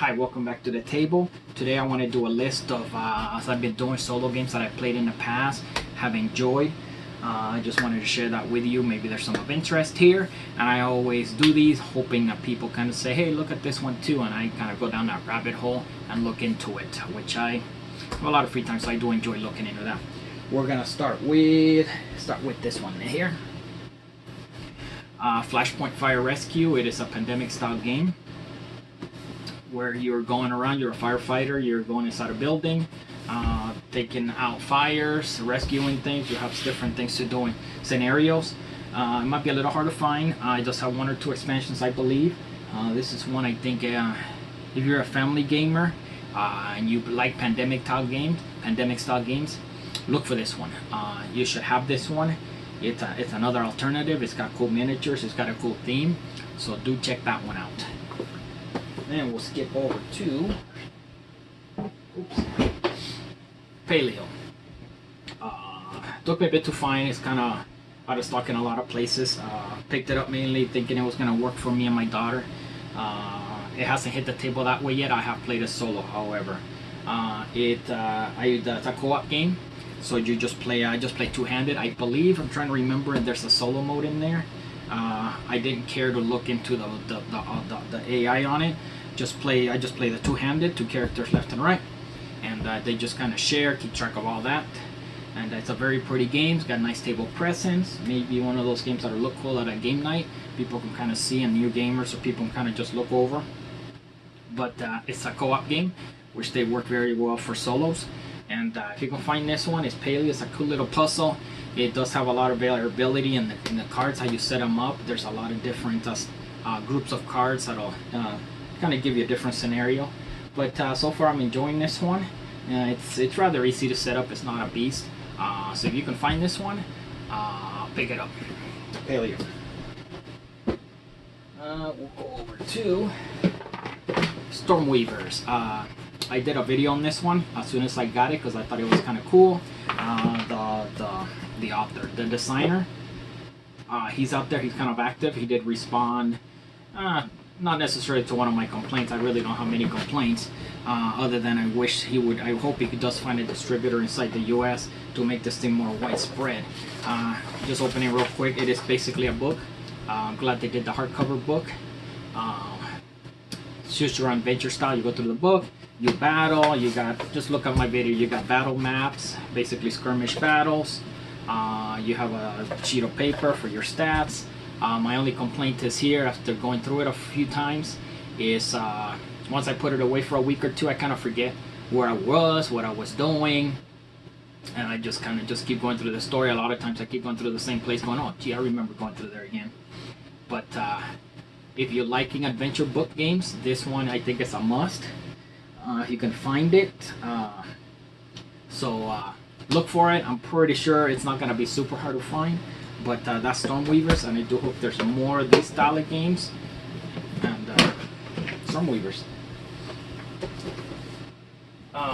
Hi, welcome back to the table. Today I want to do a list of, as I've been doing solo games that I've played in the past, have enjoyed. I just wanted to share that with you. Maybe there's some of interest here. And I always do these hoping that people kind of say, hey, look at this one too. And I kind of go down that rabbit hole and look into it, which I have a lot of free time, so I do enjoy looking into that. We're going to start with this one here. Flashpoint Fire Rescue. It is a pandemic style game where you're going around, you're a firefighter, you're going inside a building, taking out fires, rescuing things. You have different things to do in scenarios. It might be a little hard to find. I just have one or two expansions, I believe. This is one I think if you're a family gamer and you like pandemic style games, look for this one. You should have this one. It's another alternative. It's got cool miniatures, it's got a cool theme, so do check that one out. Then we'll skip over to Paleo. Took me a bit to find. It's kind of out of stock in a lot of places. Picked it up mainly thinking it was going to work for me and my daughter. It hasn't hit the table that way yet. I have played it solo, however. It's a co-op game, so you just play. I just play two-handed, I believe. I'm trying to remember. There's a solo mode in there. I didn't care to look into the AI on it. I just play the two-handed, two characters left and right, and they just kind of share, keep track of all that. And it's a very pretty game. It's got a nice table presence. Maybe one of those games that look cool at a game night. People can kind of see, and new gamers, or people can kind of just look over. But it's a co-op game, which they work very well for solos. And if you can find this one, it's Paleo. It's a cool little puzzle. It does have a lot of variability in the cards, how you set them up. There's a lot of different groups of cards that'll kind of give you a different scenario. But so far I'm enjoying this one. It's rather easy to set up. It's not a beast. So if you can find this one, pick it up. Paleo. We'll go over to Stoneweavers. I did a video on this one as soon as I got it because I thought it was kind of cool. The author, the designer, he's out there. He's kind of active. He did respond, not necessarily to one of my complaints. I really don't have many complaints, other than I wish he would. I hope he does find a distributor inside the U.S. to make this thing more widespread. Just opening it real quick. It is basically a book. I'm glad they did the hardcover book. Choose your own adventure style. You go through the book, you battle, just look at my video, you got battle maps, basically skirmish battles. You have a sheet of paper for your stats. My only complaint is here, after going through it a few times, is once I put it away for a week or two, I kind of forget where I was, what I was doing, and I just kind of keep going through the story. A lot of times I keep going through the same place going, oh gee, I remember going through there again. But if you're liking adventure book games, this one I think is a must. If you can find it. Look for it. I'm pretty sure it's not going to be super hard to find. But that's Stoneweavers, and I do hope there's more of these style of games. And Stoneweavers.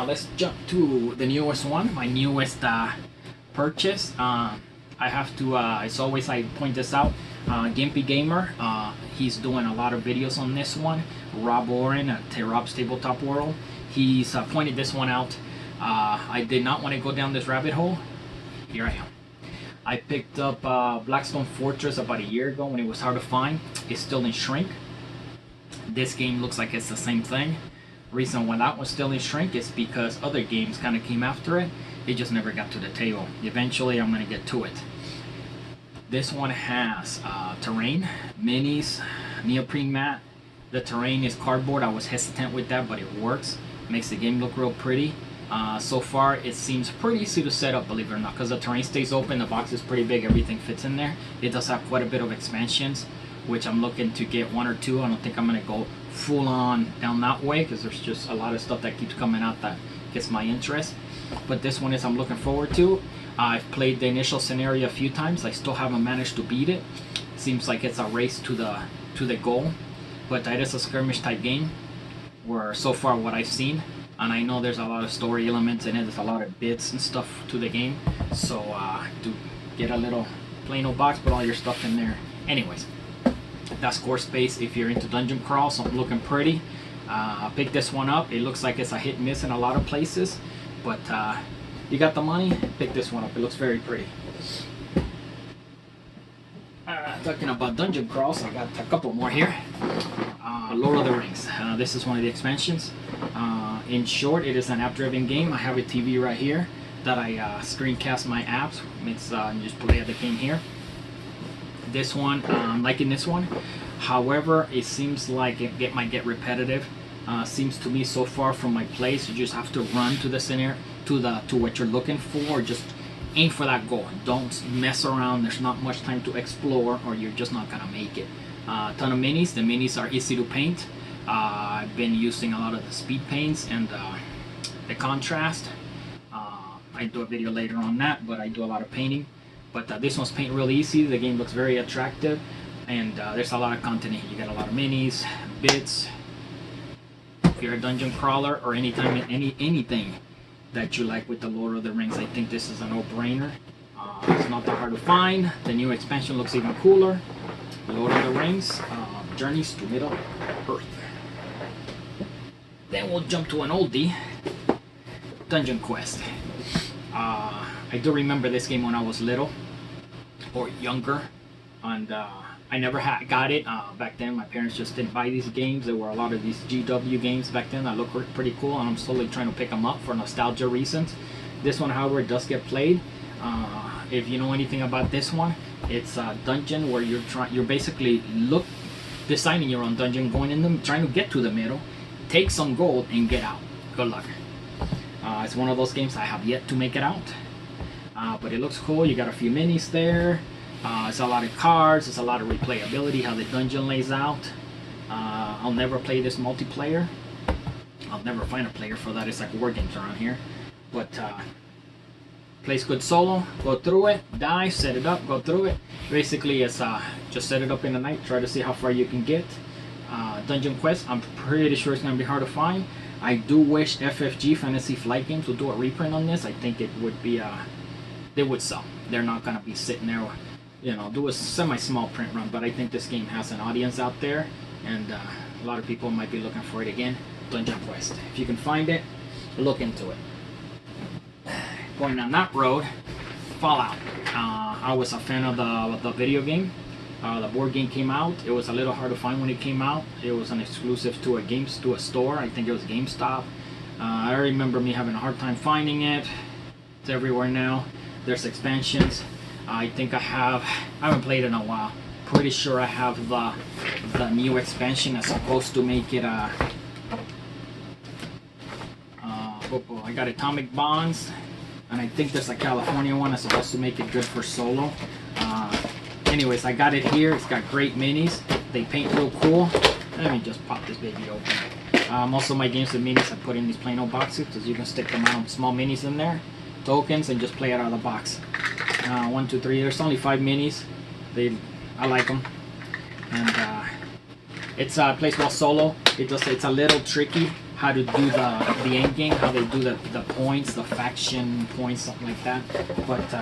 Let's jump to the newest one, my newest purchase. I have to, as always I point this out, Gimpy Gamer, he's doing a lot of videos on this one. Rob Oren at Rob's Tabletop World, he's pointed this one out. I did not want to go down this rabbit hole. Here I am. I picked up Blackstone Fortress about a year ago when it was hard to find. It's still in shrink. This game looks like it's the same thing. Reason why that one's still in shrink is because other games kind of came after it. It just never got to the table. Eventually I'm going to get to it. This one has terrain, minis, neoprene mat. The terrain is cardboard. I was hesitant with that, but it works. Makes the game look real pretty. So far it seems pretty easy to set up, believe it or not, because the terrain stays open, the box is pretty big, everything fits in there. It does have quite a bit of expansions, which I'm looking to get one or two. I don't think I'm going to go full on down that way because there's just a lot of stuff that keeps coming out that gets my interest. But this one is I'm looking forward to. I've played the initial scenario a few times. I still haven't managed to beat it. Seems like it's a race to the goal, but that is a skirmish type game where so far what I've seen. And I know there's a lot of story elements in it. There's a lot of bits and stuff to the game. So do get a little plain old box, put all your stuff in there. Anyways, that's core space if you're into dungeon crawl, something looking pretty. Pick this one up. It looks like it's a hit and miss in a lot of places, but you got the money, pick this one up. It looks very pretty. Talking about dungeon crawls, I got a couple more here. Lord of the Rings. This is one of the expansions. In short, it is an app-driven game. I have a TV right here that I screencast my apps. It's you just play the game here. This one, I'm liking this one. However, it seems like it might get repetitive. Seems to me so far from my place, you just have to run to the center, to what you're looking for. Just aim for that goal. Don't mess around. There's not much time to explore, or you're just not gonna make it. A ton of minis. The minis are easy to paint. I've been using a lot of the speed paints and the contrast. I do a video later on that, but I do a lot of painting. But this one's paint real easy. The game looks very attractive, and there's a lot of content here. You got a lot of minis, bits. If you're a dungeon crawler or anything that you like with the Lord of the Rings, I think this is a no-brainer. It's not that hard to find. The new expansion looks even cooler. Lord of the Rings, Journeys to Middle Earth. Then we'll jump to an oldie, Dungeon Quest. I do remember this game when I was little or younger, and I never got it back then. My parents just didn't buy these games. There were a lot of these GW games back then that looked pretty cool, and I'm slowly trying to pick them up for nostalgia reasons. This one, however, does get played. If you know anything about this one, it's a dungeon where you're basically designing your own dungeon, going in them, trying to get to the middle, take some gold, and get out. Good luck. It's one of those games I have yet to make it out, but it looks cool. You got a few minis there. It's a lot of cards. It's a lot of replayability, how the dungeon lays out. I'll never play this multiplayer. I'll never find a player for that. It's like war games around here. But plays good solo. Go through it, die, set it up, go through it. Basically, it's just set it up in the night. Try to see how far you can get. Dungeon Quest, I'm pretty sure it's going to be hard to find. I do wish FFG, Fantasy Flight Games, would do a reprint on this. I think it would be, they would sell. They're not going to be sitting there, do a semi-small print run, but I think this game has an audience out there, and a lot of people might be looking for it again. Dungeon Quest. If you can find it, look into it. Going on that road, Fallout. I was a fan of the video game. The board game came out. It was a little hard to find when it came out. It was an exclusive to a store. I think it was GameStop. I remember me having a hard time finding it. It's everywhere now. There's expansions. I think I haven't played it in a while. Pretty sure I have the new expansion that's supposed to make it I got Atomic Bonds, and I think there's a California one that's supposed to make it good for solo. Anyways, I got it here. It's got great minis. They paint real cool. Let me just pop this baby open. Most of my games with minis I put in these plain old boxes, because you can stick them out, small minis in there, tokens, and just play it out of the box. 1, 2, 3. There's only 5 minis. I like them, and it's plays well solo. It's a little tricky how to do the end game, how they do the points, the faction points, something like that. But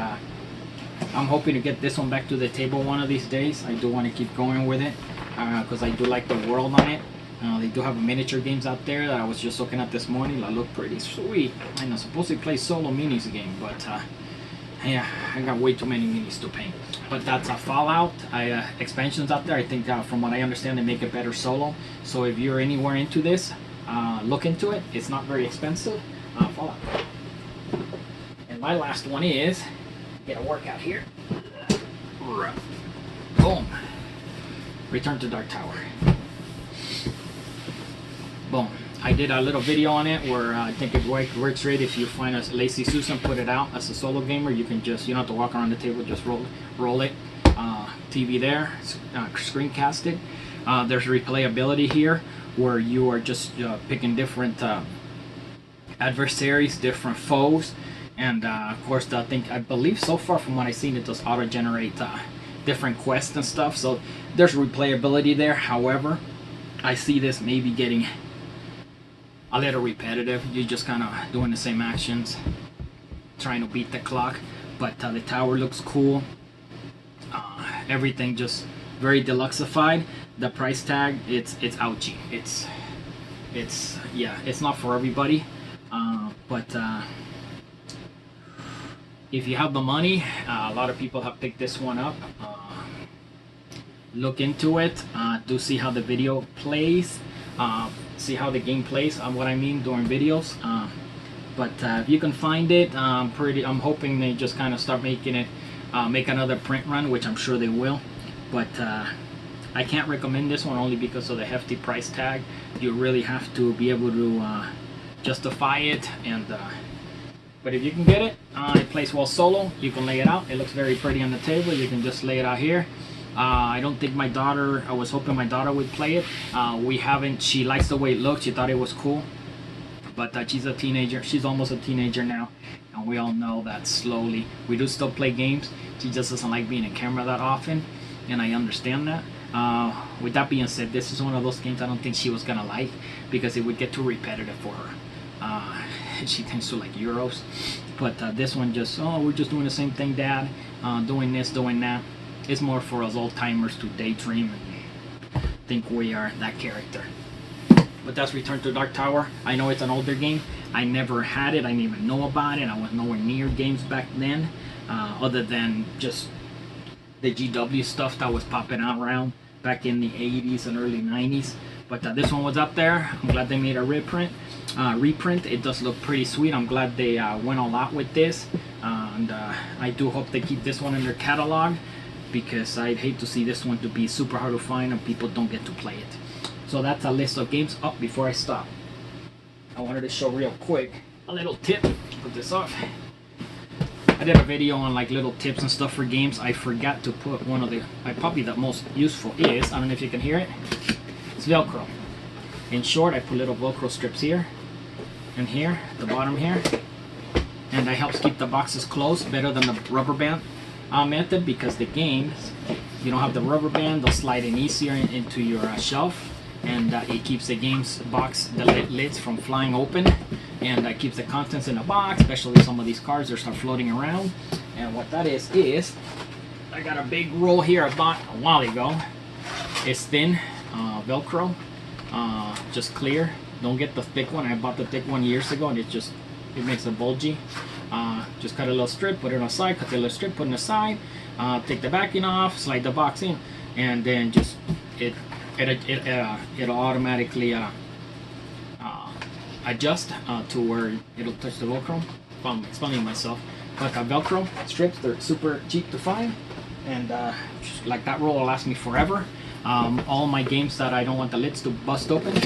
I'm hoping to get this one back to the table one of these days. I do want to keep going with it because I do like the world on it. They do have miniature games out there that I was just looking at this morning that look pretty sweet. And I'm supposed to play solo minis game, but yeah, I got way too many minis to paint. But that's a Fallout. Expansions out there. I think from what I understand, they make it better solo. So if you're anywhere into this, look into it. It's not very expensive. Fallout. And my last one is, get a workout here. Boom. Return to Dark Tower. Boom. I did a little video on it where I think it works great if you find a Lazy Susan, put it out as a solo gamer. You can just, you don't have to walk around the table, just roll it. TV there, screencast it. There's replayability here where you are just picking different adversaries, different foes, and of course I believe so far from what I've seen, it does auto-generate different quests and stuff, so there's replayability there. However, I see this maybe getting a little repetitive. You're just kind of doing the same actions, trying to beat the clock, but the tower looks cool. Everything just very deluxeified. The price tag, it's ouchy. it's not for everybody. But if you have the money, a lot of people have picked this one up. Look into it, to see how the video plays, see how the game plays, what I mean during videos. But if you can find it, I'm hoping they just kind of start making it, make another print run, which I'm sure they will. But I can't recommend this one only because of the hefty price tag. You really have to be able to justify it. And but if you can get it, it plays well solo. You can lay it out. It looks very pretty on the table. You can just lay it out here. I don't think my daughter, I was hoping my daughter would play it. We haven't. She likes the way it looks. She thought it was cool. But she's a teenager. She's almost a teenager now. And we all know that slowly. We do still play games. She just doesn't like being in camera that often. And I understand that. With that being said, this is one of those games I don't think she was going to like. Because it would get too repetitive for her. She tends to like Euros. But this one just, oh, we're just doing the same thing, Dad. Doing this, doing that. It's more for us old timers to daydream and think we are that character. But that's Return to Dark Tower. I know it's an older game. I never had it. I didn't even know about it. I was nowhere near games back then, other than just the GW stuff that was popping out around back in the 80s and early 90s. But this one was up there. I'm glad they made a reprint. It does look pretty sweet. I'm glad they went all out with this. And I do hope they keep this one in their catalog, because I'd hate to see this one to be super hard to find and people don't get to play it. So that's a list of games. Oh, before I stop, I wanted to show real quick a little tip. Put this off. I did a video on like little tips and stuff for games. I forgot to put one of the, probably the most useful is, I don't know if you can hear it, it's Velcro. In short, I put little Velcro strips here and here, at the bottom here, and that helps keep the boxes closed better than the rubber band method, because the games, you don't have the rubber band, they'll slide in easier into your shelf, and it keeps the game's box, the lids from flying open, and that keeps the contents in the box, especially some of these cards that start floating around. And what that is I got a big roll here I bought a while ago. It's thin Velcro, just clear. Don't get the thick one. I bought the thick one years ago, and it makes it bulgy. Just cut a little strip, put it on the side, cut the little strip, put it on the side, take the backing off, slide the box in, and then just it'll automatically adjust to where it'll touch the Velcro. I'm explaining myself. But Velcro strips, they're super cheap to find, and like that roll will last me forever. All my games that I don't want the lids to bust open,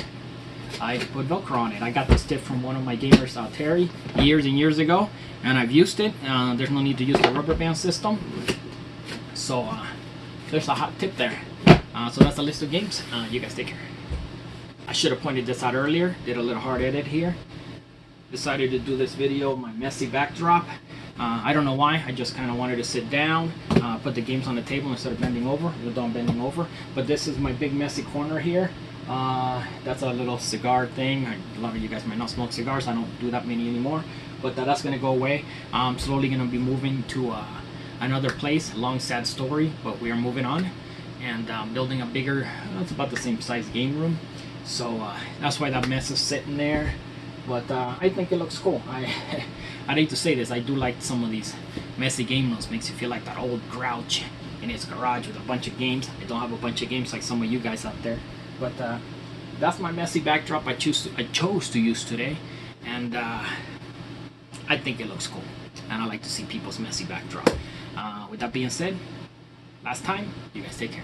I put Velcro on it. I got this tip from one of my gamers, Terry, years and years ago, and I've used it. There's no need to use the rubber band system. So there's a hot tip there. So that's the list of games. You guys take care. I should have pointed this out earlier. Did a little hard edit here. Decided to do this video, my messy backdrop. I don't know why. I just kind of wanted to sit down, put the games on the table instead of bending over. Although I'm bending over. But this is my big messy corner here. That's a little cigar thing. A lot of you guys might not smoke cigars. I don't do that many anymore. But that's going to go away. I'm slowly going to be moving to another place. Long, sad story, but we are moving on. And building a bigger, it's about the same size game room. So that's why that mess is sitting there. But I think it looks cool. I'd hate to say this, I do like some of these messy game rooms. Makes you feel like that old grouch in his garage with a bunch of games. I don't have a bunch of games like some of you guys out there. But that's my messy backdrop I chose to use today. And I think it looks cool. And I like to see people's messy backdrop. With that being said, last time, you guys take care.